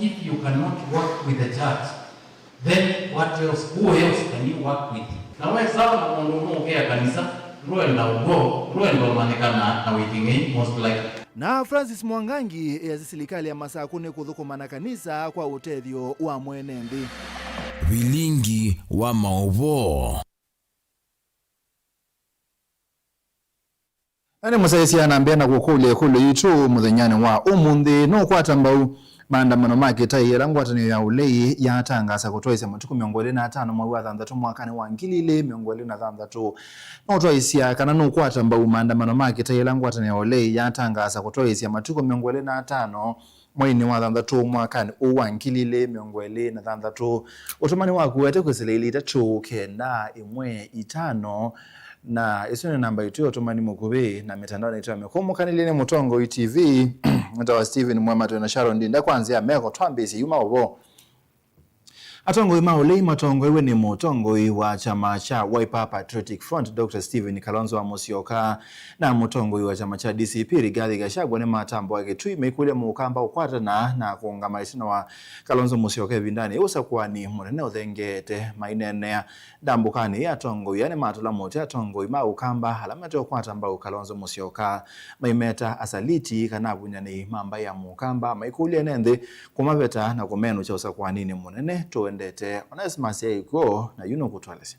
if you cannot work with the church, then what else, who else can you work with? Na wewe sawa na mwanaume ongea kanisa, ruenda manekana na waiting most likely. Na Francis Mwangangi ya serikali ya masakune kuthukumana kanisa kwa utethio wa mwenembi. Vilingi wa maovo. Ane musaisi anambia na kukule kule yitu muthenyane wa umundi no kwatambau maandamano make taiyera ngwatanio ya ulei yatangasa kutoisa matuku 25 mwezi wa 3 mwakani wa 2026 no toisia kana no kwatambau maandamano make taiyera ngwatanio ya ulei yatangasa kutoisa matuku 25 mwezi wa 3 mwakani wa 2026 utumani waku wete kusileili tatu kenda imwe itano na isone namba yetu otomani mukube na mitandao yetu amekomokanile Mutongo TV ndawa Steven Mwamato na Sharon Ndinda kwanza meko twambisi yuma obo atongo imaolei matongo iwe ni Mutongo wa chama cha Wiper Patriotic Front Dr. Stephen Kalonzo wa Musyoka na Mutongo wa chama cha DCP Rigathi Gachagua ne matambo yake tu imekule mukamba ukwata na kuungamana wa Kalonzo Musyoka vindani usa kwa ni munene uthengete mainene dambukani ya tongo yani matula moja tongo ima ukamba alama to kwata mbao Kalonzo Musyoka maimeta asaliti kana bunyani mamba ya mukamba maikule nende kumabeta na kumenu cha usa kwa nini munene to ndete Onesimus yego na yuno kutwalese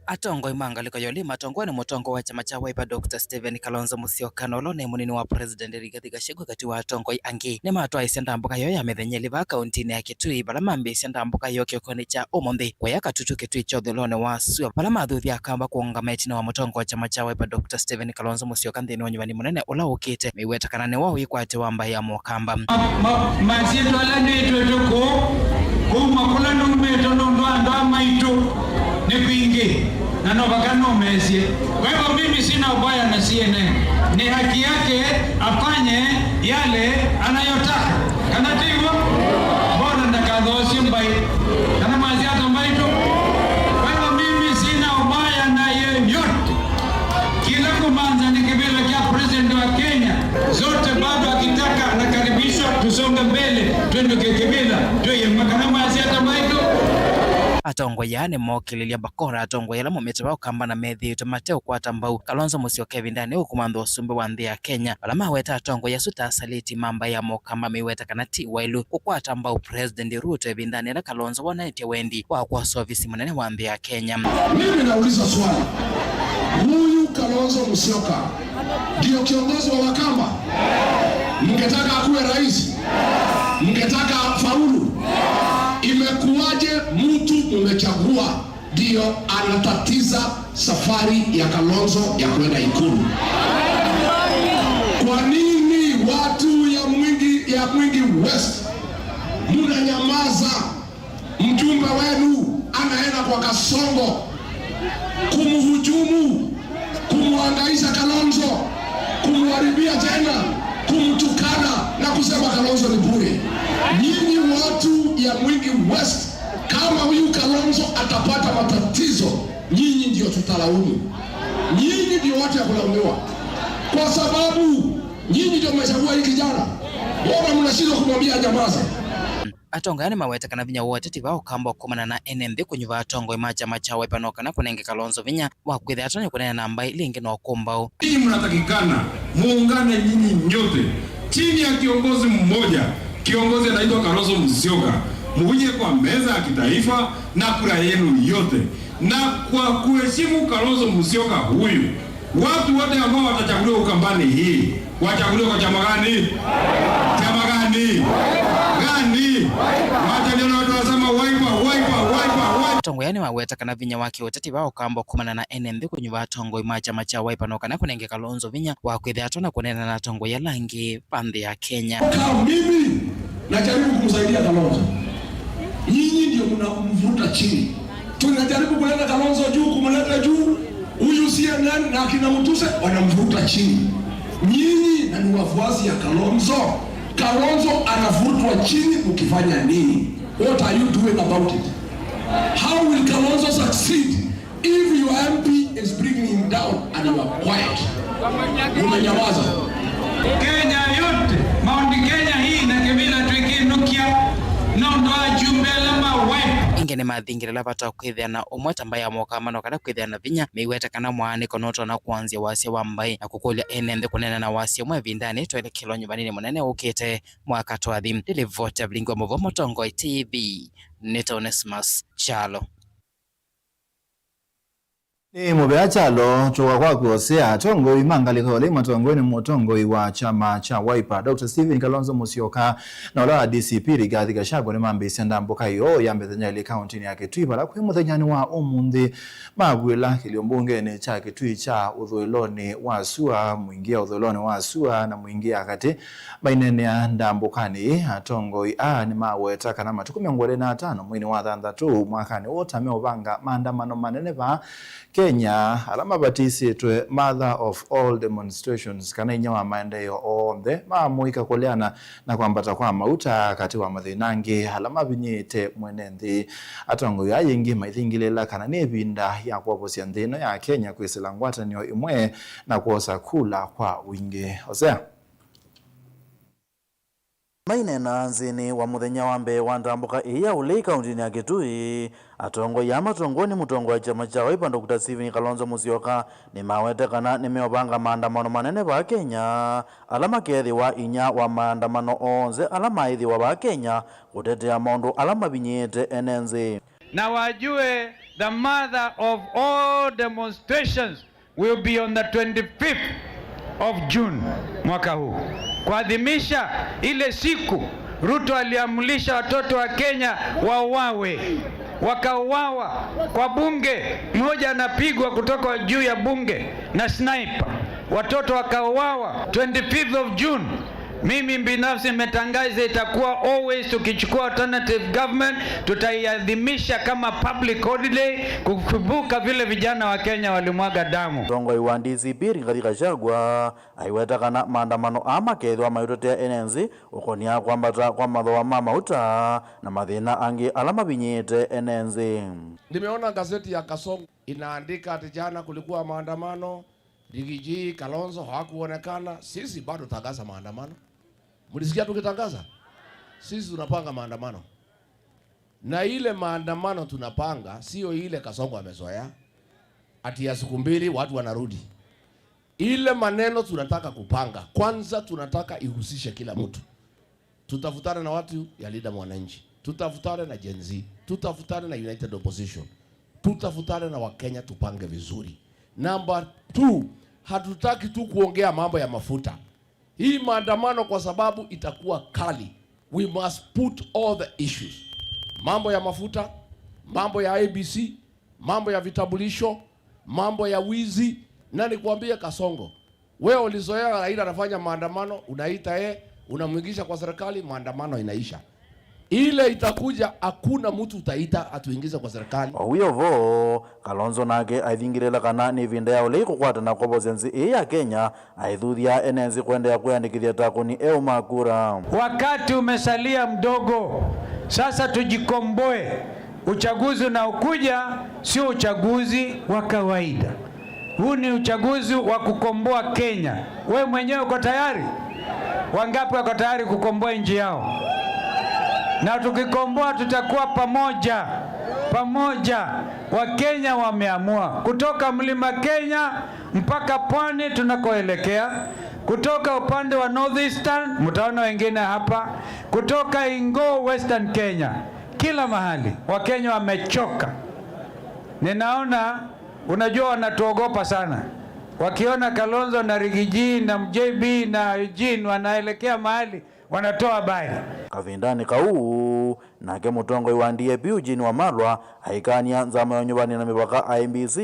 atongo imangaliko yoli matongo ni Mutongo wa chama cha Wiper Dr. Stephen Kalonzo Musyoka nolone munini wa President Rigathi Gachagua kati wa atongo angi ne matwa isenda mbuka yo ya methenyeli ba kaunti ya Kitui balamambe isenda mbuka yo kyokoni cha Omondi kwa yakatutu Kitui chodolone wa Sua balamadhuthi akamba kuungameti na wa Mutongo wa chama cha Wiper Dr. Stephen Kalonzo Musyoka nthini onyubani munene ula ukite miweta kanane wao ikwate wamba ya mukamba masito ala neto toko kumakula numeto ndo maitu ni pingi na nobakano mesie. Kwa hivyo mimi sina ubaya na CNN. Ni haki yake afanye yale anayotaka. Kana tigo bora ndakadhosi mbai. Kana maziato mbai tu. Kwa hivyo mimi sina ubaya na yeyote. Kila kumanza ni kibila kia president wa Kenya. Zote bado akitaka anakaribishwa tusonge mbele. Twende kibila. Tuye makana maziato mbai tu. atongo yani mokililia bakora atongo yala mometa wa kamba na methi tomateo kwa tambau Kalonzo Musyoka vindani ukumando usumbe wa nthi ya Kenya alama weta atongo yasuta saliti mamba ya mokamba miweta kanati wailu kwa tambau President Ruto vindani na Kalonzo wanaite wendi wa kwa service munene wa nthi ya Kenya. Mimi nauliza swali, huyu Kalonzo Musyoka ndio kiongozi wa Wakamba? Mngetaka akuwe rais? Mngetaka faulu? Imekuwaje mtu mmechagua ndio anatatiza safari ya Kalonzo ya kwenda Ikulu? Kwa nini watu ya Mwingi West mnanyamaza? Mjumbe wenu anaenda kwa Kasongo kumhujumu, kumwangaisha Kalonzo, kumharibia tena, kumtukana na kusema Kalonzo ni bure. Nyinyi watu ya Mwingi West, kama huyu Kalonzo atapata matatizo, nyinyi ndio tutalaumu. Nyinyi ndio watu ya kulaumiwa, kwa sababu nyinyi ndio mmechagua hii kijana. Bora mnashindwa kumwambia nyamaza. Atonga yani maweta kana vinya wote tivao kamba kumana na NMB kunyuva atongo imacha macha Wiper no kana kunenge Kalonzo vinya wakwithe atone kunena namba lingi no kumbao. Hii mnatakikana muungane nyinyi nyote chini ya kiongozi mmoja. Kiongozi anaitwa Kalonzo Musyoka. Muje kwa meza ya kitaifa na kura yenu yote. Na kwa kuheshimu Kalonzo Musyoka huyu, watu wote ambao watachaguliwa Ukambani hii, wachaguliwa kwa chama gani? Chama gani? Gani? Wacha ndio watu wasema Wiper. Tongo yani maweta kana vinya wake oteti wao kamba kumana na NMB kunyuva tongo imacha macha Wiper no kana kunenge Kalonzo vinya wakwithe atona kunena na tongo ya langi pande ya Kenya. Kama mimi najaribu kumsaidia Kalonzo, nyinyi ndio mnamvuta chini. Tunajaribu kuleta Kalonzo juu, kumleta juu. Huyu CNN na akina Mutuse wanamvuta chini. Nyinyi na ni wafuasi ya Kalonzo. Kalonzo anavutwa chini, mkifanya nini? What are you doing about it? How will Kalonzo succeed if your MP is bringing him down and you are quiet? Umenyamaza. bangi ni mathingirila bata kwithiana umwe tambai ya mokamano kana kwithiana vinya miweta kana mwaniko noto na kuanzia wasia wa mbai na kukulia enende kunena na wasia mwe vindani twelekelo nyumbani munene ukite mwaka twathi ndilivota Blingi wa Muvo Motongoi TV Nita Onesmus Chalo ni mubea chalo choka kwa kuosea Atongoi mangaliko le matongoni motongoi wa chama cha Wiper Dr. Stephen Kalonzo Musyoka na ola DCP Rigathi Gachagua ni mambe senda mboka yo yambethenya ile county ya Kitui bala kwi muthenyani wa umuthi magwila kiliombunge ni cha Kitui cha uthoiloni wa sua muingia uthoiloni wa sua na muingia kati bainene ya ndambukani Atongoi ni maweta kana matuku 25 mwini wa 3 mwakani wota meobanga maandamano manene ba Kenya alama batisi twe mother of all demonstrations kana inyawa maendeleo onde mamuika kuleana na kwambata kwa mauta kati wa mathinangi alama binyite mwenendi Atongoi ayingi maithingilela kana nebinda ya kwabosia nthino ya Kenya kwisila ngwatanio imwe na kuosa kula kwa wingi osea maine na nzini wa muthenya wa mbe wa ndambuka iya ule kaunti ya Kitui Atongoi ya matongoni mutongo wa chama cha Wiper Dr. Stephen Kalonzo Musyoka ni mawete kana nimeobanga maandamano manene ba Kenya alama kethi wa inya wa maandamano onze alama ithi wa ba Kenya kutetea mondo alama binyete enenzi na wajue the mother of all demonstrations will be on the 25th of June mwaka huu kuadhimisha ile siku Ruto aliamulisha watoto wa Kenya wauawe, wakauawa kwa bunge, mmoja anapigwa kutoka juu ya bunge na sniper, watoto wakauawa 25th of June. Mimi binafsi nimetangaza itakuwa always tukichukua alternative government tutaiadhimisha kama public holiday kukumbuka vile vijana wa Kenya walimwaga damu. Atongoi wa DCP Rigathi Gachagua aiweta kana maandamano ama kethwa mayutetea enenzi ukonia kwambata kwa mathoa mama uta na mathina angi alama binyite enenzi. Nimeona gazeti ya Kasongo inaandika ati jana kulikuwa maandamano, Rigiji Kalonzo hakuonekana. Sisi bado tangaza maandamano. Mlisikia tukitangaza? Sisi tunapanga maandamano. Na ile maandamano tunapanga sio ile Kasongo amezoea ati ya siku mbili watu wanarudi. Ile maneno tunataka kupanga. Kwanza tunataka ihusishe kila mtu. Tutafutana na watu ya Linda Mwananchi, tutafutana na Gen Z, tutafutana na United Opposition, tutafutana na Wakenya, tupange vizuri. Number 2, hatutaki tu kuongea mambo ya mafuta. Hii maandamano kwa sababu itakuwa kali. We must put all the issues. Mambo ya mafuta, mambo ya ABC, mambo ya vitambulisho, mambo ya wizi. Na nikwambie Kasongo, wewe ulizoea Raila anafanya maandamano, unaita unamwingisha kwa serikali, maandamano inaisha. Ile itakuja hakuna mtu utaita atuingize kwa serikali. Huyo vo Kalonzo nake aithingirela kana ni vinda ya ule kukwata na kobozenzi ya Kenya aithuthia enenzi kwenda ya kuandikithia takuni makura. Wakati umesalia mdogo, sasa tujikomboe. Uchaguzi unaokuja sio uchaguzi wa kawaida. Huu ni uchaguzi wa kukomboa Kenya. Wewe mwenyewe uko tayari? Wangapi wako tayari kukomboa nchi yao? Na tukikomboa tutakuwa pamoja. Wakenya wameamua kutoka mlima Kenya mpaka pwani tunakoelekea, kutoka upande wa Northeastern, mtaona wengine hapa, kutoka Ingo Western Kenya, kila mahali Wakenya wamechoka. Ninaona unajua wanatuogopa sana. Wakiona Kalonzo na Rigiji na MJB na Eugene wanaelekea mahali wanatoa habari. Kavindani kau nake mutongoi wa DAP Eugene Wamalwa aikania nzama ya nyumbani na mipaka IEBC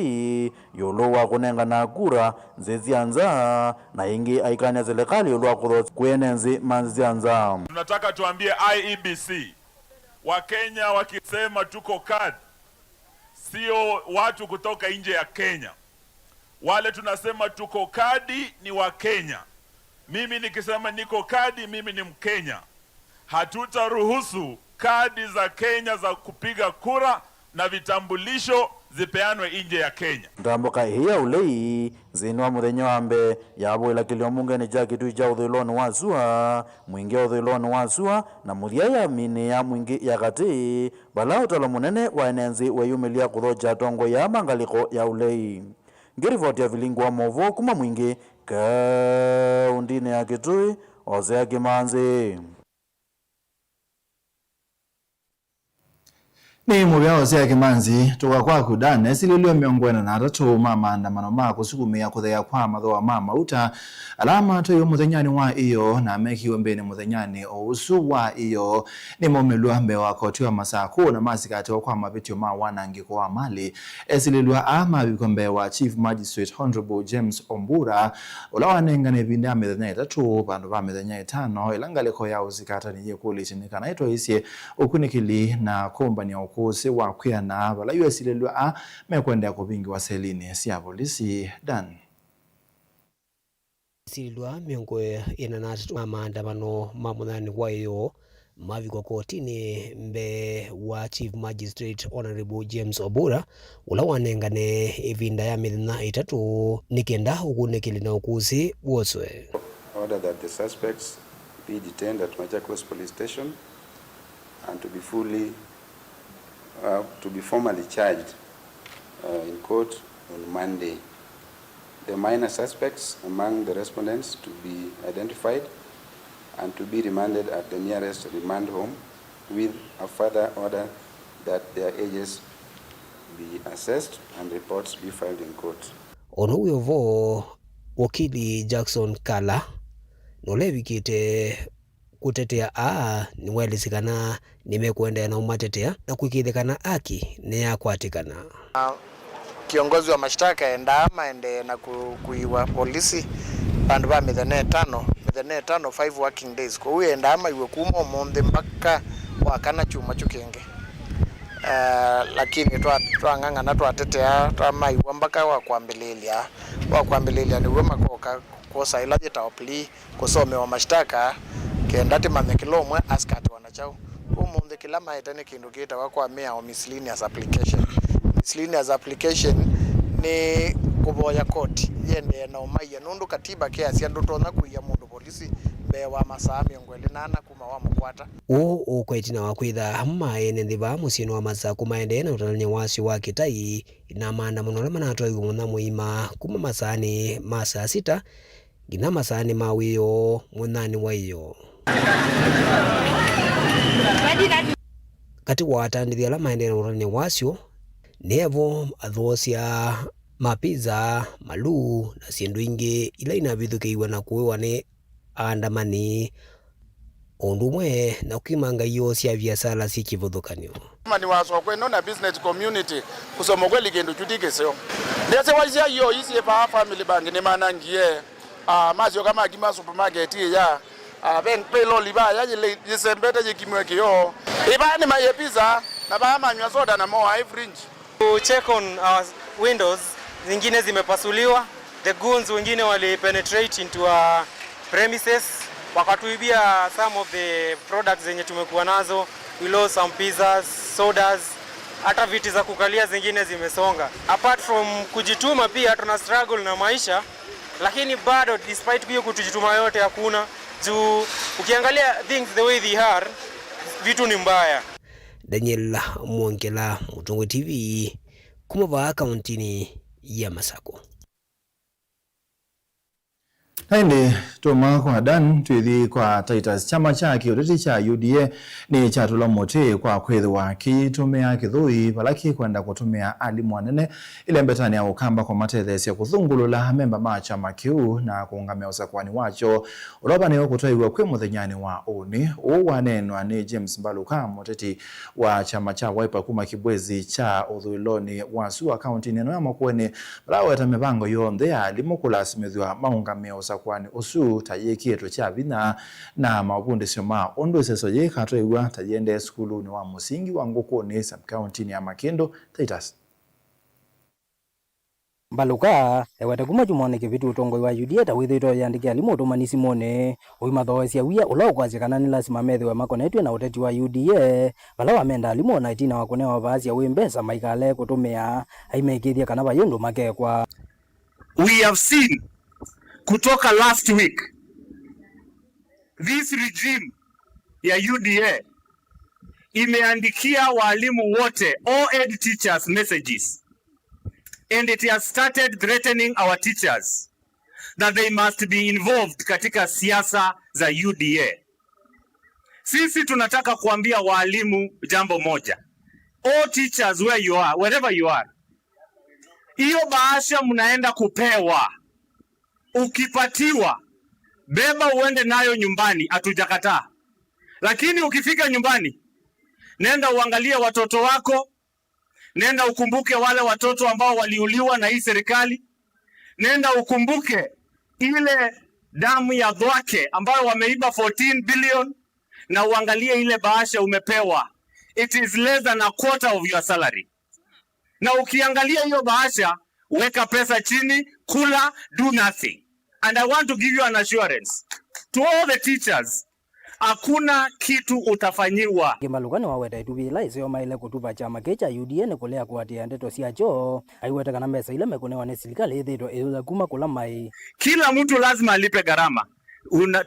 yolo wa kunenga na kura nzezianza na ingi aikania serikali yolo wa kudhozi kuenenzi manzianza. Tunataka tuambie IEBC, Wakenya wakisema tuko CAD sio watu kutoka nje ya Kenya. Wale tunasema tuko kadi ni wa Kenya. Mimi nikisema niko kadi, mimi ni Mkenya. Hatutaruhusu kadi za Kenya za kupiga kura na vitambulisho zipeanwe nje ya Kenya. Ndamboka hiya ulei zinwa muthenya wa mbe yabwila kilio mungeni ja kitu ja uthiloni wa zua mwingi uthiloni wa zua na muthia ya mini ya mwingi ya gati bala utalo munene wa enenzi weyumilia kuthoja tongo ya mangaliko ya ulei. Ngirivoti ya vilingu wa movo kuma mwingi kaundine ya Kitui Hosea Kimanzi. Ni mubya Hosea Kimanzi tuka kwa kudane sililio miongwena na atatu maandamano ma kusukumia kuthea kwa mathoa ma mauta alama toyo muthenyani wa iyo na mekiwe mbeni muthenyani ousu wa iyo ni momelua mbe wa koti wa Masako na masikati kwa mabitio ma wanangiko wa mali esililua ama bikombe wa Chief Magistrate Honorable James Ombura ulawanenga ne binda methenya itatu bandu ba methenya itano ilangaliko ya uzikata ni yekuli chinika na ito isye ukunikili na kompani ya kose wa kuyana bala yuesilelwa mekwenda kubingi wa selini siya polisi Dan sililwa miongo ina na maandamano mamunani wayo maviko kotini mbe wa Chief Magistrate Honorable James Ombura ula wanengane ivinda ya mithina itatu nikenda ukunekili na ukusi woswe. Order that the suspects be detained at Machakos Police Station and to be formally charged in court on Monday. The minor suspects among the respondents to be identified and to be remanded at the nearest remand home with a further order that their ages be assessed and reports be filed in court. Ono uyovo wakili Jackson Kala nolewikite kutetea niwelizikana nimekuenda na umatetea na kuikidhikana aki ni ya kuatikana. Kiongozi wa mashtaka ende na kuiwa polisi bandu ba mithene tano 5 working days kwa huyo endama iwe kuma monde mpaka wakana chuma chukenge. Lakini twang'ang'ana twatetea twamaiwa mpaka wakwambililia ni wema kosa ilaje tawapli kusome wa mashtaka kendati mamekilomwe askati wanachao umunde kila maitane kindu kita kwa mea o miscellaneous application. Miscellaneous application ni kuboya koti yende na umaiya nundu katiba kia siandu tona kuya mundu polisi bewa masami ngwele nana kuma wa mukwata ukwetina wakwitha hamma ene ndiba musino wa Masako maende na utalanya wasi wa Kitai na maandamano lama na atwa muna muima kuma masani masa 6 gina masani mawiyo munani waiyo kati watandithia la maendeleo urani wasio nevo athosia mapiza malu na sindu ingi ila inavithukeiwa na kuwewa ni andamani ondumwe na ukimanga iyo sia biashara sikivuthukanio mani waso kweno na business community kusoma kweli kindu chutikeseo ndese waisia iyo isi pa family bank ni manangie mazio kama kima supermarket ya ben pelo liba ya jisembete jikimweke yo ibani mayepiza na bahama nywa soda na more high fringe. To check on our windows zingine zimepasuliwa, the goons wengine wali penetrate into our premises wakatuibia some of the products zenye tumekuwa nazo. We lost some pizzas, sodas, hata viti za kukalia zingine zimesonga. Apart from kujituma pia tuna struggle na maisha, lakini bado despite hiyo kutujituma yote hakuna juu ukiangalia things the way they are vitu ni mbaya. Daniel Mwongela, Mutungu TV, kumava kauntini ya Masako. Haindi tuma kwa Dan tuithi kwa Titus chama cha kiuriti cha UDA ni chatula mote kwa kwithiwa kitumia kithui balaki kwenda kutumia alimu anene ile mbetani ya ukamba kwa matethesia kuthungulula memba ma chama kiu na kuungamia usakwani wacho uloba ni okutwaiwa kwi muthenyani wa uni uwanenwa ni James Mbaluka moteti wa chama cha Wiper kuma kibwezi cha uthuiloni wa Sua County neno ya makueni balawe tamebango yonthe ya alimu kulasimithwa maungamia kwani usu tayekieto cha vina na mabundi soma ondo seso ye katwa tayende skulu ni wa musingi wa ngoko ni sub county ya Makendo Titus. Mbaluka ewete kuma jumone kivitu utongoi wa UDA ta withito yandike alimu utumanisi mone uimathoesia wia ula ukwazikana ni lazima methiwe makonetwe na uteti wa UDA bala wamenda alimu na itina wakunewa vaazia wimbesa maikale kutumia haimekithia kana bayundu makekwa. We have seen kutoka last week this regime ya UDA imeandikia walimu wote all teachers messages, and it has started threatening our teachers that they must be involved katika siasa za UDA. Sisi tunataka kuambia walimu jambo moja. All teachers where you are, wherever you are, hiyo bahasha mnaenda kupewa, ukipatiwa beba uende nayo nyumbani, hatujakataa. Lakini ukifika nyumbani, nenda uangalie watoto wako, nenda ukumbuke wale watoto ambao waliuliwa na hii serikali, nenda ukumbuke ile damu ya Dhwake ambayo wameiba 14 billion, na uangalie ile bahasha umepewa. It is less than a quarter of your salary. Na ukiangalia hiyo bahasha, weka pesa chini, kula, do nothing. And I want to give you an assurance to all the teachers, hakuna kitu utafanyiwa. Kimalugani waweta itubila isio maile kutupa chama kecha UDA ne kulea kuatia ndeto siacho aiweta kana mesa ile mekunewa ne serikali ithito iza kuma kula mai. Kila mtu lazima alipe gharama.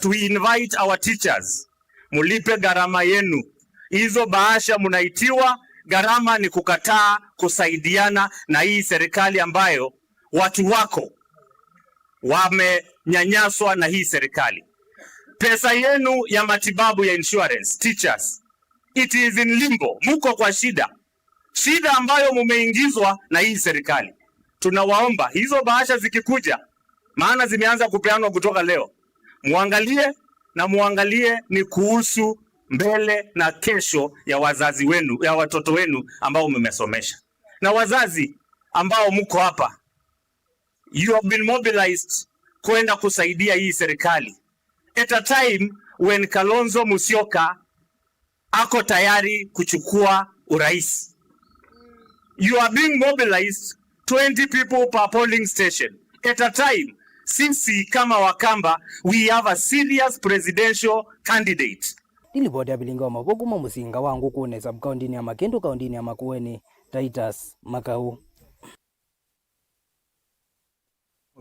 To invite our teachers, mulipe gharama yenu. Hizo bahasha munaitiwa, gharama ni kukataa kusaidiana na hii serikali ambayo watu wako wamenyanyaswa na hii serikali. Pesa yenu ya matibabu ya insurance, teachers, it is in limbo. Muko kwa shida ambayo mumeingizwa na hii serikali. Tunawaomba hizo bahasha zikikuja, maana zimeanza kupeanwa kutoka leo, muangalie ni kuhusu mbele na kesho ya wazazi wenu, ya watoto wenu ambao mmesomesha. Na wazazi ambao muko hapa, you have been mobilized kwenda kusaidia hii serikali at a time when Kalonzo Musyoka ako tayari kuchukua urais. You are being mobilized 20 people per polling station at a time sisi kama Wakamba we have a serious presidential candidate. Dilibodi ya bilinga wa mabogu mamusinga wangu kune sub-county ya Makindu, kaunti ya Makueni, Titus Makau.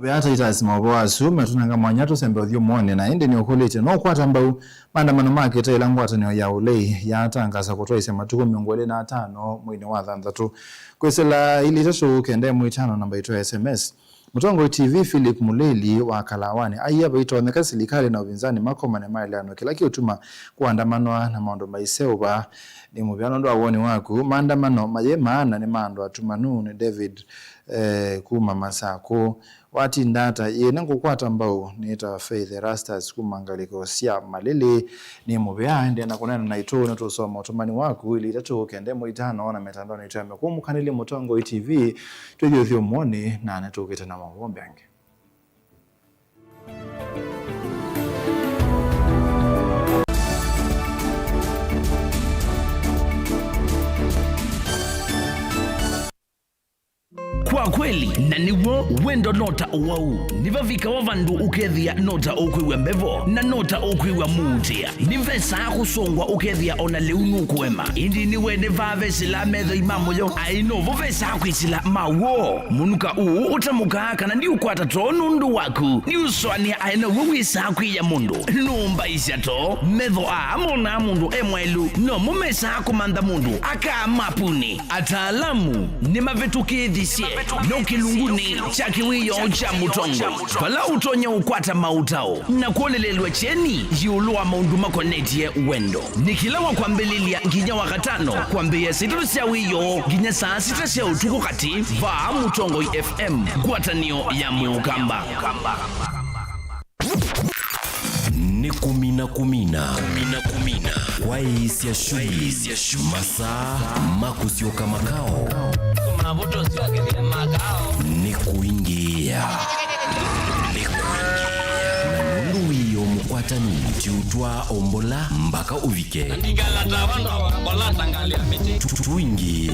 Beata Titus Maboa asume tunanga mwanyato sembe othio mwone na indi ni ukulite no kwata mbau maandamano make taila ngwatanio ya ulei yatangaza kutoa ise matuko 25 mwini wa 3 kwesela ili taso kende mwitano namba ito SMS. Mutongo TV Philip Muleli wa Kalawani ayaba itoneka serikali na upinzani makomane maelano kila kiutuma kuandamano na maondo maiseuba ni mubyano ndo awoni waku maandamano mayema ni mando atumanu ni David kuma Masako wati ndata yena kukwata mbao niita Faith Rastas kumangaliko sia malele ni mubya ndi na kunena na ito na tusoma utumani waku ili tatu kende mwitano na metandao ni teme kumukanile Mutongo TV tuyo mwone na netukita na mawombe ange. Kwa kweli na niwo wendo nota uwau nivavika wavandu ukethia nota ukwiwa mbevo na nota ukwiwa muutia nivesa kusongwa ukethia ona leunu kuema indi niwe nevave sila metho imamoyo ainovo vesa kwisila mawo munuka utamuka kana ndi ukwata to nundu waku ni uswania aina wisa kwiya mundu numba isyato metho amona mundu emwelu no mumesa kumanda mundu aka mapuni ataalamu ni mavetukithisia no kilunguni cha kiwiyo cha Mutongo pala utonya ukwata mautao na kuolelelwa cheni jiulua maundu makonetie wendo nikilawa kwa mbelilia nginya wakatano kwa mbeye sitru sia wiyo nginya saa sita sia utuku kati va Mutongo FM kwatanio ya Mukamba ni kumina kwa isi ya shughuli masaa makusioka makao ni kuingia na mundu wiyo mukwatani tiutwa ombola mpaka uvike tuingie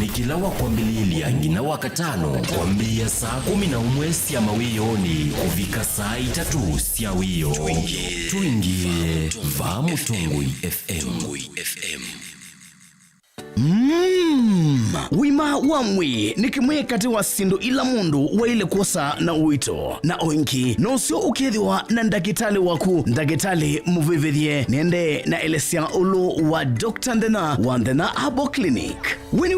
ni kila wakwambililia ngina wakatano kwambia saa 11 cia mawiyoni kuvika saa 3 cia wiyo. Tuingie va Mutongoi FM. Wima wamwi ni kimwe kati wa sindu ila mundu wa ile kosa na uito na oinki no sio ukethiwa na ndagitali waku ndagitali muvivithie niende na elesia ulu wa Dr. Ndena Herbal Clinic wini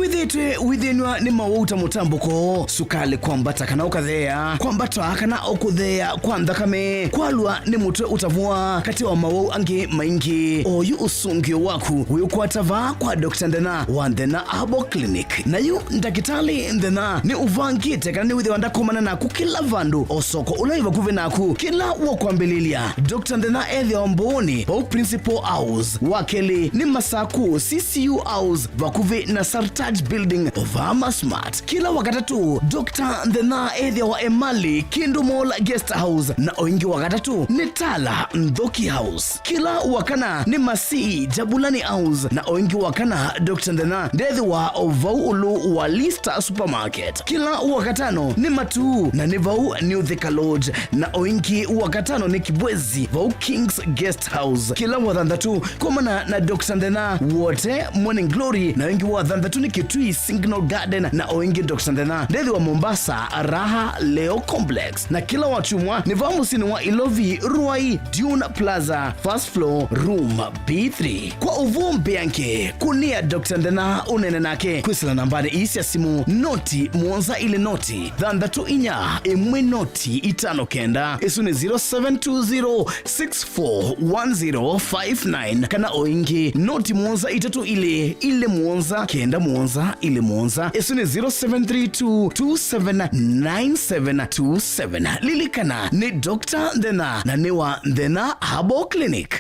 withinwa ni mawuta mutambuko sukali kwambata kana ukathea kwambata kana ukuthea kwa nthakame kwalwa ni mutwe utavua kati wa mawau angi maingi oyu usungio waku wiukwatava kwa Dr. Ndena Herbal Clinic na yu ndagitali Ndena ni uvangite kana ni withiwa ndakomana naku kila vandu osoko ulaiva kuve naku kila wakwambililia Dr. Ndena ethi omboni wa principal house wakeli ni masaku CCU house vakuve na Sartaj building Ovama Smart kila wakatatu Dr. Ndena ethi wa Emali Kindu Mall guest house na oingi wakatatu ni Tala Ndhoki house kila wakana ni Masi Jabulani house na oingi wakana Dr. Ndena ethi wa Ovaulu wa Lista supermarket kila wakatano ni Matu na ni Vau New Thika Lodge na oingi wakatano ni Kibwezi Vau Kings guest house kila wathandatu komana na Dr. Ndena wote Morning Glory na oingi wathandatu ni Kitui Signal Garden na oingi Dr. Ndena ethi wa Mombasa Raha Leo Complex na kila wachumwa ni vamusini wa Ilovi Ruai Dune Plaza first floor room B3 kwa uvumbi yanke kunia Dr. Ndena unene nake kwisila nambari isi ya simu noti muonza ile noti thandatu inya imwe noti itano kenda isu ni 0720641059 kana oingi noti muonza itatu ile muonza kenda muonza ile muonza isu ni 0732279727 lilikana ni Dr. Ndena na niwa Ndena Herbal Clinic.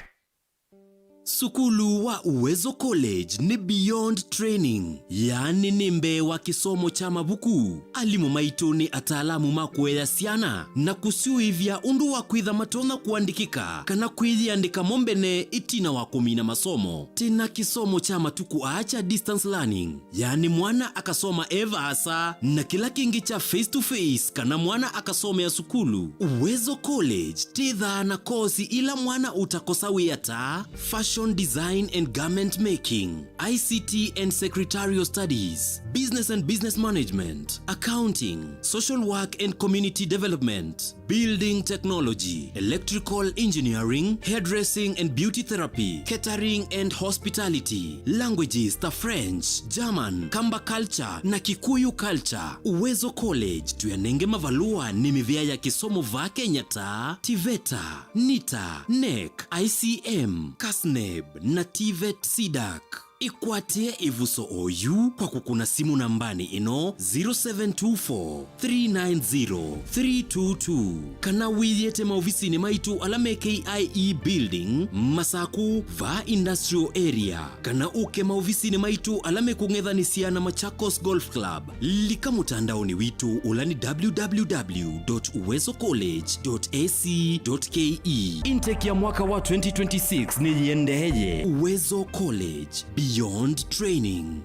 Sukulu wa Uwezo College ni beyond training, yani nimbe wa kisomo cha mabuku. Alimu maitu ni ataalamu makwea siana na kusiuivya undu wa kwitha matona kuandikika kana kwithiandika mombene itina wa kumina masomo. Tena kisomo cha matuku acha distance learning, yani mwana akasoma eva asa na kila kingi cha face to face kana mwana akasoma ya sukulu. Uwezo College titha na kozi ila mwana utakosa wiyata fashion design and garment making, ICT and secretarial studies, business and business management, accounting, social work and community development, building technology, electrical engineering, hairdressing and beauty therapy, catering and hospitality, languages ta French, German, Kamba culture na Kikuyu culture. Uwezo College tuyanenge mavalua ni mivya ya kisomo va Kenya ta TVETA, NITA, NEC, ICM, KASNEB na TVET SIDAC. Ikwatie ivuso oyu kwa kukuna simu nambani ino 0724-390-322 kana wiyete maofisini maitu alame KIE building Masaku va industrial area kana uke maofisini maitu alame kungethanisia na Machakos Golf Club lika mutandaoni witu ulani www.uwezocollege.ac.ke. Intake ya mwaka wa 2026 ni yendeje. Uwezo College beyond training.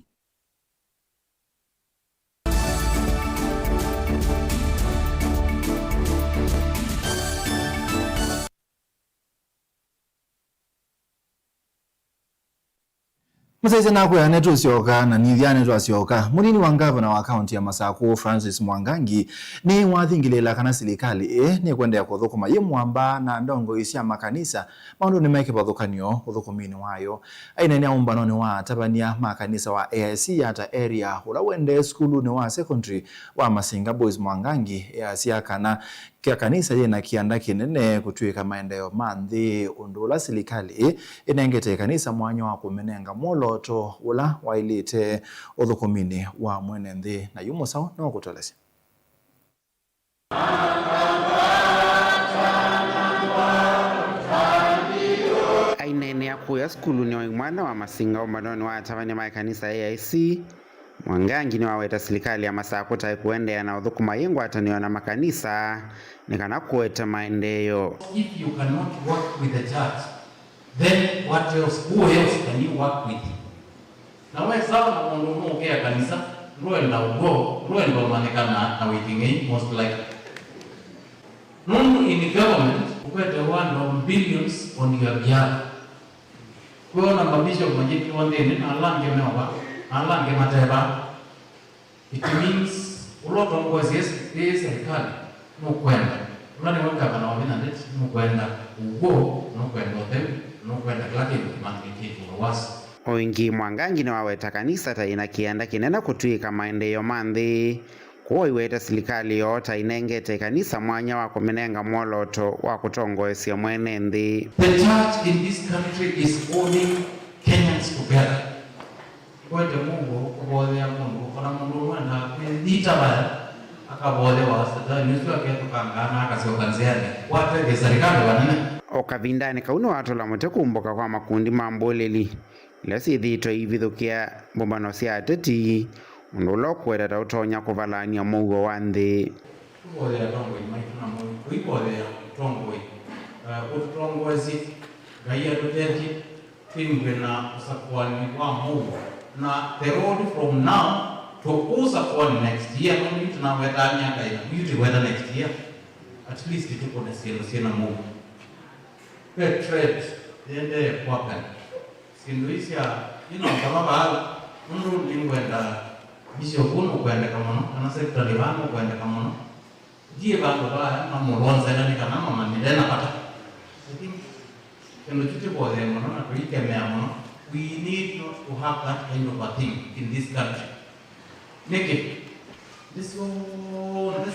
Msaize naku ya netu sioka na nidhia netu asioka. Munini wa gavana wa kaunti ya Masaku Francis Mwangangi ni wathingilela kana silikali ni kwendea kuthukuma ye mwamba na ndongo isia makanisa maundu ni maike pathukanio uthukumini wayo. Aina ni aumbano wa tabania makanisa wa AIC hata area ula wende skulu ni wa secondary wa Masinga Boys. Mwangangi ya kana kia kanisa ye na kianda kinene kutuika maendeleo manthi undula silikali inengete kanisa mwanyo wa kumenenga moloto ula wailite uthukumini wa mwene nthi na yumo sawa na wakutolesi. Ainene ya kuya skulu ni mwana wa Masinga umbano wa tabania makanisa AIC Mwangangi ni waweta silikali ya Masaku taikuende na udhukuma yengu ataniwa na makanisa nikana kuweta maendeyo. If you cannot work with the church, then who else can you work with? Na wewe sawa na mundu mongea kanisa ruenda ugo ruenda manekana na waiting most likely nundu in government ukwete one billions on your behalf kwa na mabisho majiki wandeni alange mewa alange mateba it means uloto ngozi yes serikali mukwenda unani waka kana wabina net mukwenda ugo mukwenda them mukwenda lakini makikitu wasi oingi Mwangangi ni waweta kanisa taina kianda kinena kutwika maendeleo manthi kwa iweta serikali yota inengete kanisa mwanya wa kumenenga mwoloto wa kutongoesya mwene nthi. The church in this country is holding Kenyans together. Kwete Mungu kubodhea Mungu kana Mungu mwenda kwendita baya akabodhe wa sata nisu aketo kangana akasiokanziani wate serikali wanene okavindani kauno watu la mote kumboka kwa makundi mamboleli lesi thito ivithukia bombano cia ateti undulo kwera tautonya kuvalania mugo wa nthi kubodhea tongo imaituna Mungu kuibodhea tongo utongo ezi gaiya tuteti tingwe na usakwani wa Mungu na the road from now to usakwani next year only tunawetania kaina uti whether next year at least tuko na sio na Mungu trade ende kwaka sinduisia kama baada mundu lingwenda bisho kuno kwenda kama ana secretary wangu kwenda kama die bango ba na mulonza ndani kama mama midena pata kendo kitu kwa them na kuikemea mno we need not to have that kind of a thing in this country neke this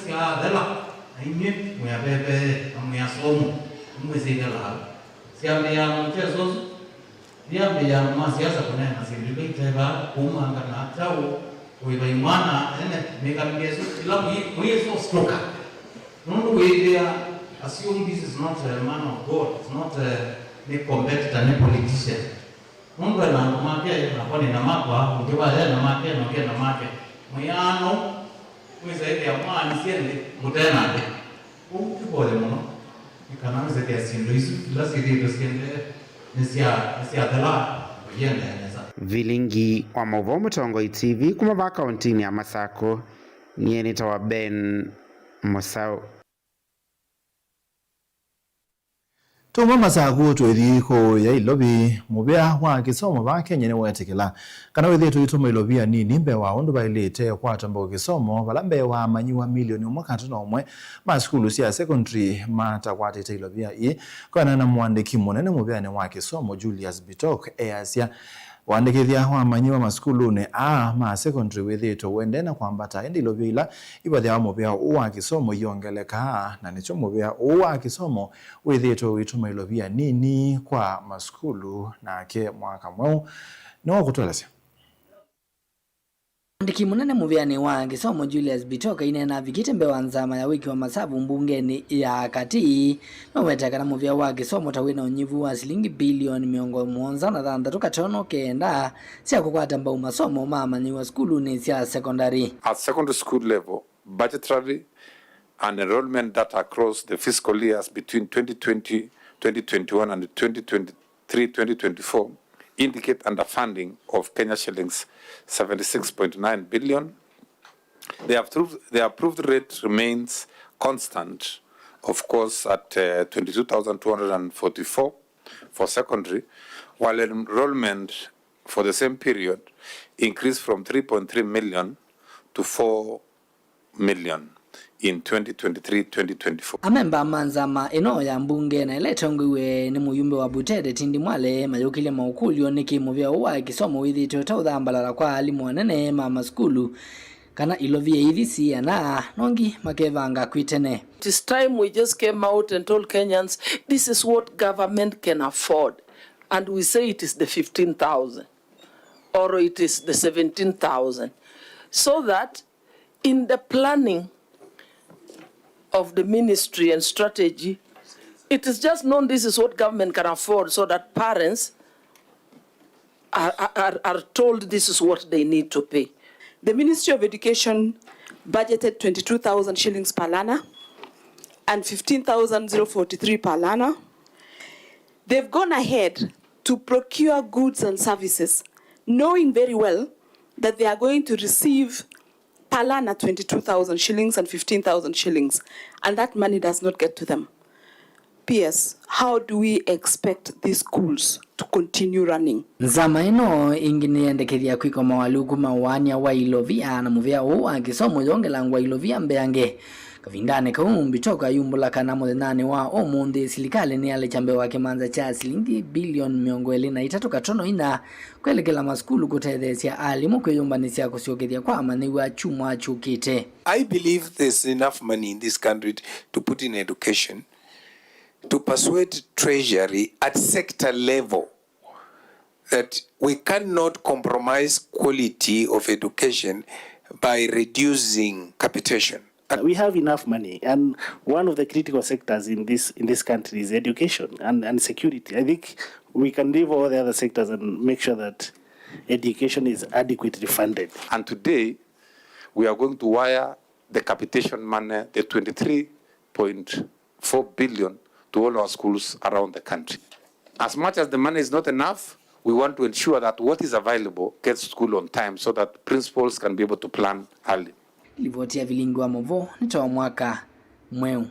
ya dela ainye mwa bebe mwa somo mwezegala siambia mchezo siambia masiasa kuna nasidile teba kumanga na tao kuiba imana ene mekamgezo ila mwezo stoka nundu wegea assume this is not a man of God, it's not a competitor, a politician. Mungu anamwambia naponi na makwa ungewa yeye na make na ke na make muyano mweza ile ya mwana siende mutena de ukipole muno ikananza ya sinduisu la sidi siende nisia dala yenda neza vilingi wa Movomo Tongo TV kuma ba kauntini ya Masako nieni tawa Ben Mosao Tuma masaku twithiko ya ilobi mubya wa kisomo ba Kenya ne wetekela kana wethe twituma ilobi ani nimbe wa ondu bailete kwata mbo kisomo balambe wa manyiwa milioni mwakatu na omwe ma skulu cia secondary mata kwatete ilobi ya kana na mwandiki munene mubya ne wa kisomo Julius Bitok easia wandikithia wa manyiwa maskulu ne ma secondary wethito wendena kwambata endi ilobi ila ibathia wa mubya wa kisomo yongeleka na nicho mubya wa kisomo wethito wituma ilobi ya nini kwa maskulu na ke mwaka mwao no kutolesya ndiki munene muvyani wa kisomo Julius Bitoka inena vikite mbewa nzama ya wiki wa masabu mbungeni ya kati no wetakana muvya wa kisomo tawina unyivu wa shilingi bilioni miongo mwonza na thantatu katono kenda sia kukwata mbau masomo mamanyi wa skulu ni sia secondary. At secondary school level, budgetary and enrollment data across the fiscal years between 2020, 2021 and 2023, 2024 indicate underfunding of Kenya shillings 76.9 billion. The approved rate remains constant, of course, at 22,244 for secondary, while enrollment for the same period increased from 3.3 million to 4 million in 2023-2024. Amemba manzama ino ya mbunge na ileta ngwiwe ni muyumbe wa Butede Tindi Mwale mayukile maukulio niki muvya uwa kisomo withi tuota udhambalala kwa alimu wanene mama skulu kana ilovie hivi siya na nongi makevanga kuitene. It is time we just came out and told Kenyans this is what government can afford, and we say it is the 15,000 or it is the 17,000, so that in the planning of the ministry and strategy, it is just known this is what government can afford, so that parents are told this is what they need to pay. The Ministry of Education budgeted 22,000 shillings per learner and 15,043 per learner. They've gone ahead to procure goods and services, knowing very well that they are going to receive Palana 22,000 shillings and 15,000 shillings, and that money does not get to them. PS, how do we expect these schools to continue running? Nzama ino ingine endekeria kwiko mawalugu mawania wa ilovia na muvia uwa kisomo yonge langwa ilovia mbeange. Kavindane kaumbi toka yumbula kana mwenane wa omundi silikali ni alechambe wake manza cha silingi bilioni miongweli na itatu katono ina kwelekela maskulu kutethesia alimu kweyumbanisia kusiokeria kwa amani wa chumwa chukite. I believe there's enough money in this country to put in education, to persuade Treasury at sector level that we cannot compromise quality of education by reducing capitation. We have enough money, and one of the critical sectors in this country is education and security. I think we can leave all the other sectors and make sure that education is adequately funded. And today, we are going to wire the capitation money, the 23.4 billion, to all our schools around the country. As much as the money is not enough, we want to ensure that what is available gets to school on time so that principals can be able to plan early. Livotia vilingwa movo nitoa mwaka mweu.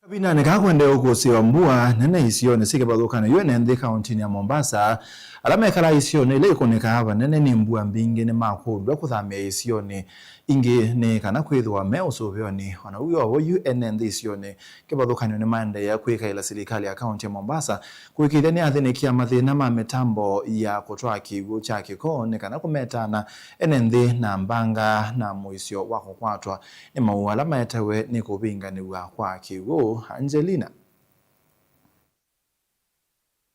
Kabina nikakwende ukusiwa mbua nene isione sike badukana yuene ndi kaunti ya Mombasa alama ekala isione ile ikoneka haba nene ni mbua mbingi ne makuru kuthamia isione ingi ne kana kwithwa meusovioni ona uyo wo UNN isione ke badukana ne mande ya kwika ila serikali ya kaunti ya Mombasa kuikithani athene kia mathina ma mitambo ya kutwa kigu cha kiko ne kana kumetana enende na mbanga na muisio wako kwatwa ni mauala maetewe ni kubinga ni wa kwa kigu. Angelina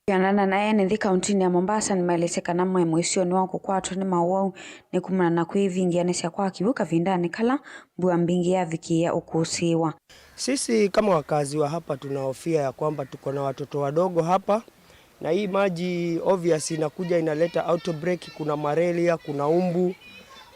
Yanana naye ni kaunti ya Mombasa ni maeleseka na mwisio ni wako kwatwa ni mawau ni kumana na kuivingia nesha kwa kibuka vindani kala mbua mbingi ya viki ya ukusiwa. Sisi kama wakazi wa hapa tunahofia ya kwamba tuko na watoto wadogo hapa na hii maji obvious inakuja inaleta outbreak, kuna malaria, kuna umbu.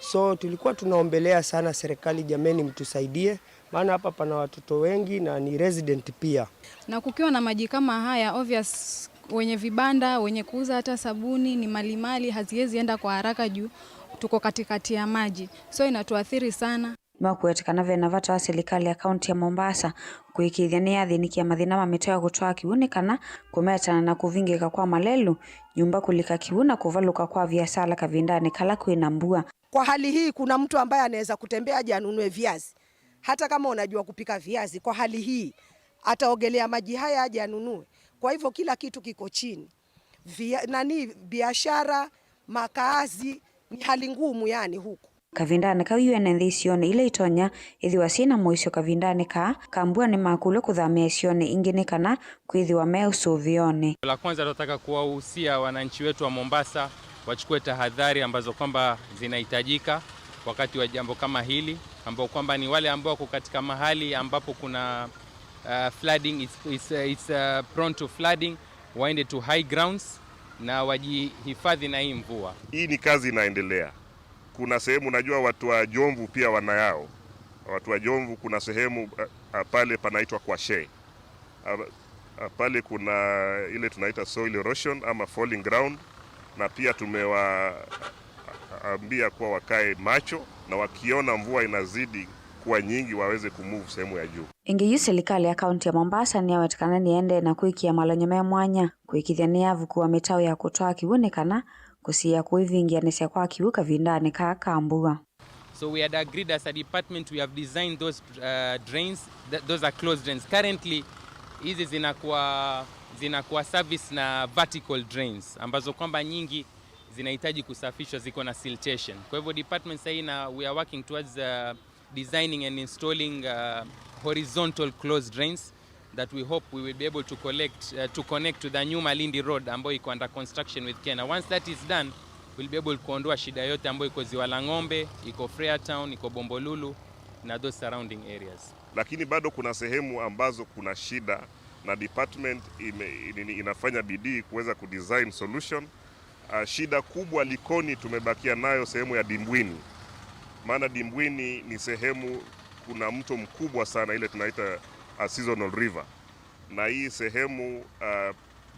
So tulikuwa tunaombelea sana serikali, jameni mtusaidie, maana hapa pana watoto wengi na ni resident pia. Na kukiwa na maji kama haya obvious wenye vibanda, wenye kuuza hata sabuni ni mali haziwezi enda kwa haraka juu tuko katikati ya maji. So inatuathiri sana. Mwakuetekana vena vata wa serikali ya kaunti ya Mombasa kuikithania thiniki ya mathina mametoa kutoa kiunekana kumetana na kuvingika kwa malelu nyumba kulika kiuna kuvaluka kwa biashara kavindani kala kwina mbua. Kwa hali hii kuna mtu ambaye anaweza kutembea aje anunue viazi. Hata kama unajua kupika viazi, kwa hali hii ataogelea maji haya aje anunue. Kwa hivyo kila kitu kiko chini. Biashara, makaazi ni hali ngumu yani huku. Kavindane ka UNN isione ile itonya ithiwa sina moisho kavindane ka kambua ni makule kuthamia isione ingine kana kwithiwa meusovione. La kwanza tunataka kuwahusia wananchi wetu wa Mombasa wachukue tahadhari ambazo kwamba zinahitajika wakati wa jambo kama hili, ambao kwamba ni wale ambao wako katika mahali ambapo kuna flooding, it's prone to flooding, waende to high grounds na wajihifadhi na hii mvua. Hii ni kazi inaendelea. Kuna sehemu najua watu wa Jomvu pia wanayao. Watu wa Jomvu kuna sehemu pale panaitwa kwa She. Pale kuna ile tunaita soil erosion ama falling ground, na pia tumewaambia kuwa wakae macho na wakiona mvua inazidi kuwa nyingi waweze kumove sehemu ya juu. Ingi serikali ya kaunti ya Mombasa ni awetekana niende na kuikia malonyome mwanya kuikithania vuku wa mitao ya kutoa kiunekana kusia kuivingia nesha kwa kiuka vindane ka kambua. So we had agreed as a department, we have designed those drains, those are closed drains. Currently hizi zinakuwa service na vertical drains ambazo kwamba nyingi zinahitaji kusafishwa, ziko na siltation. Kwa hivyo department sasa na we are working towards designing and installing horizontal closed drains that we hope we will be able to connect to the new Malindi Road ambayo iko under construction with Kenya. Once that is done, we'll be able kuondoa shida yote ambayo iko Ziwa la Ng'ombe, iko Freetown, iko Bombolulu na those surrounding areas. Lakini bado kuna sehemu ambazo kuna shida na department inafanya bidii kuweza kudesign solution. Shida kubwa Likoni tumebakia nayo sehemu ya Dimbwini. Maana Dimbwini ni sehemu kuna mto mkubwa sana ile tunaita seasonal river. Na hii sehemu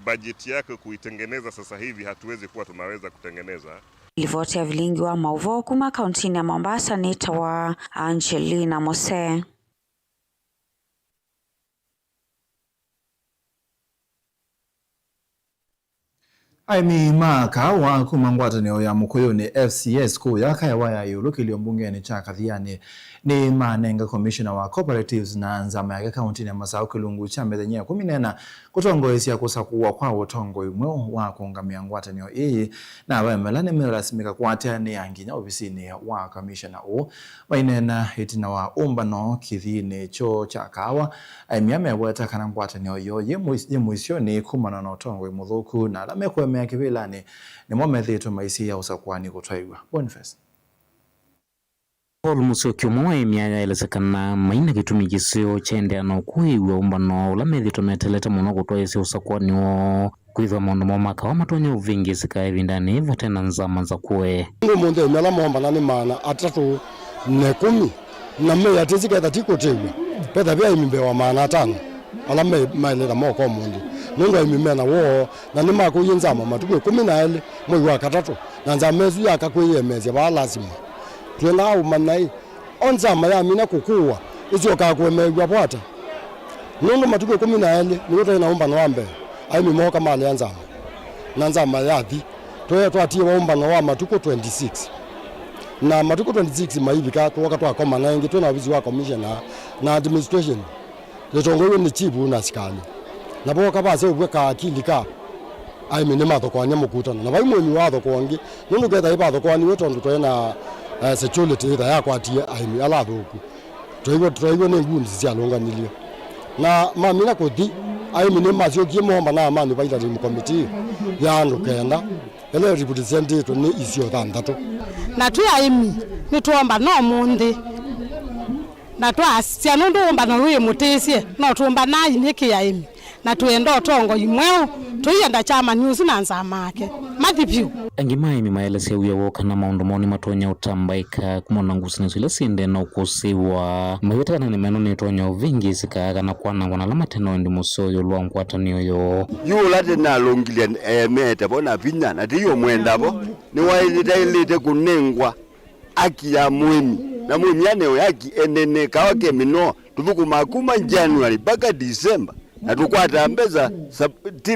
bajeti yake kuitengeneza sasa hivi hatuwezi kuwa tunaweza kutengeneza. Livotia Vilingi wa Mauvo kuma kauntini ya Mombasa, nitawa Angelina Mose. Aimi maka wa kumangwatanio ya Mukuyuni FCS kuu ya Kayawaya yulukilio mbungeni cha Kathiani ni manenga commissioner wa cooperatives na nzama ya kaunti ya Masau Kilungu cha methenya 14 kutongoesya kusakuwa kwa utongo imwe wa kungamia ngwatanio ii na abamelane mirasimika kwatani yanginya ofisini wa commissioner u wainena itina wa umbano kithini cho cha kawa aimia meweta kana ngwatanio yo yemuisyo ni kumana na utongo imuthuku na alamekwe mea kivilani ni mwamethito maisi ya usakwani kutwaigwa. Boniface Paul Musyoki umwe miaya elezekana maina gitumi gisio chende na kuiwa umbano ulamethito meteleta muno kutwaisa usakwani wo kwitha maundu momaka wa matonyo vingi sika evindani vatena nzama za kuwe ngo munde mela mombana ni mana atatu ne 10 na me atizika tatiko tewe peta bia imbe wa mana 5 ala me mailera moko munde nunga imimena wo na nima ko yinzama matuko 14 mwe wa katatu na nzamezu yakakuyemeze balasima twena umanai onzama ya mina kukuwa izo kakwemegwa bwata nunga matuko 14 niyo naomba noambe aimi moka mali anzama na nzama yathi toya twatie waomba wa matuko 26 na matuko 26 maibika kwa twa koma na ingi twena wizi wa commissioner na administration letongo ni chibu na sikali na boka base ubweka akili ka aimi ne matho kwa nyamukutana na bai mwenyu watho kwangi nundu getha ibatho kwani weto ndo twena security ida yakwa tie aimi ala thuku twaigwa ne ngundi cia longanilie na mamina kuthi aimi ne maciokie momba na amani baita team committee ya andu kenda ele representative ni isio thanthatu na tu aimi ni tuomba no mundi na tu asia nundu omba no ruye mutesie no tuomba na iniki ya aimi na tuenda otongo imweo tuyenda chama news na nzama ake mathipiu engima imi maelese uya woka na maundu moni matonya utambaika kumona ngusini zile sinde na ukusiwa mawetakana ni meno ni tonya uvingi sika kana kwana ngona lama teno ndi musoyo lwa ngwatanio yo yulate na longilia mete bona pinya na tiyo mwenda bo ni wailita ilite kunengwa aki ya mwemi na mwemi ane yaki enene kawake mino tuvuku makuma January baka December na tukwata mbeza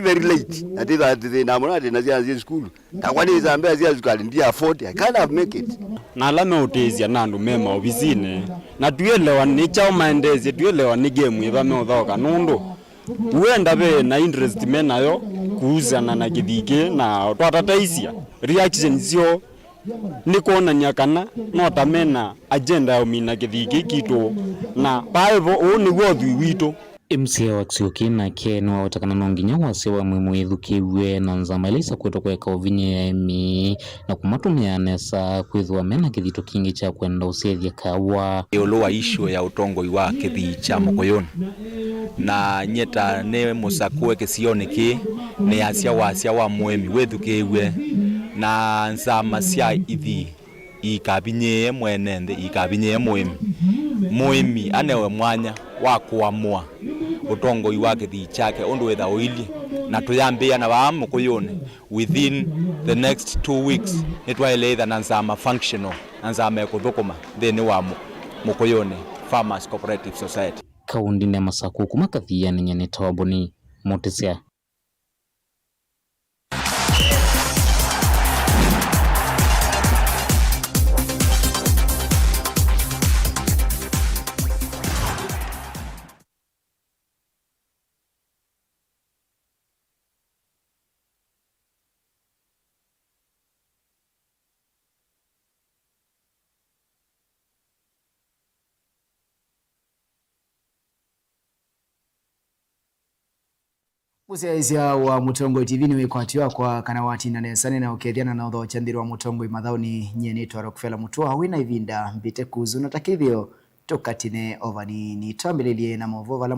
very late na titha na monate na zia school na kwani za mbeza zia zikali ndia 40 I can't make it na lame utezia nandu mema obisine na tuelewa ni chao maendezi tuelewa ni game iba meothoka nundu uenda be na interest menayo kuuzana na kithike na twatataisia reaction zio nikona nyakana nota mena agenda ya mina kithike kito na paivo oni wothui wito MCA wa Kisuki na Ken wa watakana nonginya wase wa mwimu ithukiwe na nzama ilisa kweto kweka uvinye ya emi na kumatumia nesa kwithwa mena kithito kingi cha kwenda usethia kawa oloa issue ya utongo iwa kithi cha Mukuyuni na nyeta ne musakue kisioni ki ne asia wa mwemi wethukiwe na nzama cia ithi ikabinye mwenende ikabinye mwemi anewe mwanya wa kuamua utongo iwake thi chake undu wetha oili na tuyambia na wa Mukuyuni within the next 2 weeks nitwaeleitha na nzama functional na nzama kuthukuma thini wa Mukuyuni Farmers Cooperative Society kaundi ne masaku kumakathia ni nyene tawaboni motesea Museaisia wa Mutongo TV ni wekwatiwa kwa kanawati na nesane na ukethiana na utho chandiri wa Mutongo imathauni nyeni twa Rockefeller mutua wina ivinda mbite kuzu na takithio tukatine ovanini tambililie na movovala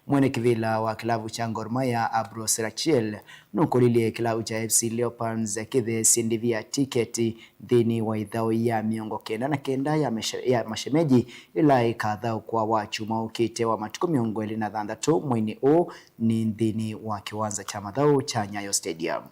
mwene kivila wa kilavu cha Gor Mahia Ambrose Rachiel nukulilie kilavu cha FC Leopards kithe sindivia tiketi dhini wa idhao ya miongo kenda na kenda ya mashemeji ila ikadhao kwa wachuma ukite wa matuku miongo ili na dhandatu mwini o ni dhini wa kiwanza cha madhao cha Nyayo Stadium.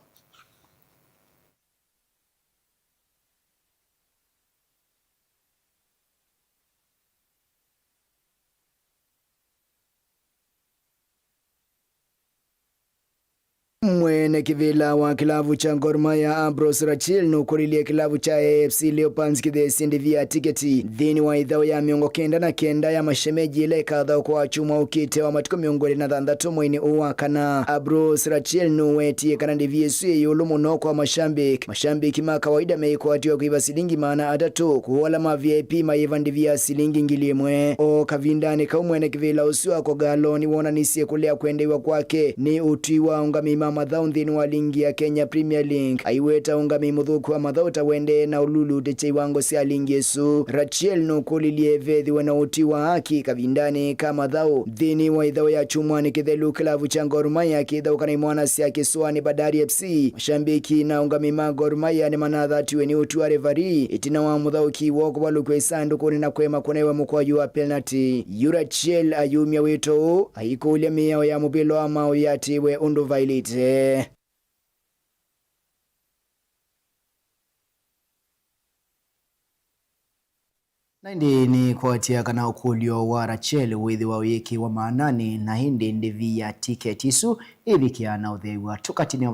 Mwene kivila wa kilavu cha Gor Mahia Ambrose Rachiel nukurilie kilavu cha AFC Leopards kithe sindivia tiketi dhini wa idhao ya miongo kenda na kenda ya mashemeji ile kadhao kwa chuma ukite wa matuko miongo na dhandatu mwini uwa kana Ambrose Rachiel nuwetie kana ndivyesu yulu muno kwa mashambiki kawaida meikuatiwa kuiva silingi maana atatu kuhola ma VIP maiva ndivya silingi ngilimwe o kavindani kaumwene kivila usua kwa galoni wona nisie kulea kuendewa kwake ni utiwa ungamima madhao nthini wa lingi ya Kenya Premier League aiweta ungami muthuku wa madhao tawende na ululu teche wango sia lingi yesu Rachiel nukulilie vethi wena uti wa haki kavindani kama madhao nthini wa idhao ya chumwani kithelu kilavu cha Gor Mahia kithao kana imwana sia kiswani Bandari FC mashambiki na ungami ma Gor Mahia ni manadha tiweni uti wa revari itina wa mudhao kiwoko walukwe sanduku ni na kwema kunewe mkwaju wa penalty Rachiel ayumia wito haikulia miao ya mubilo ama uyatiwe undu violet na hindi ni kuatia kana ukulio wa Rachiel withi wa wiki wa maanani na hindi ndivia tiketi isu ibikia na udhewa tukatini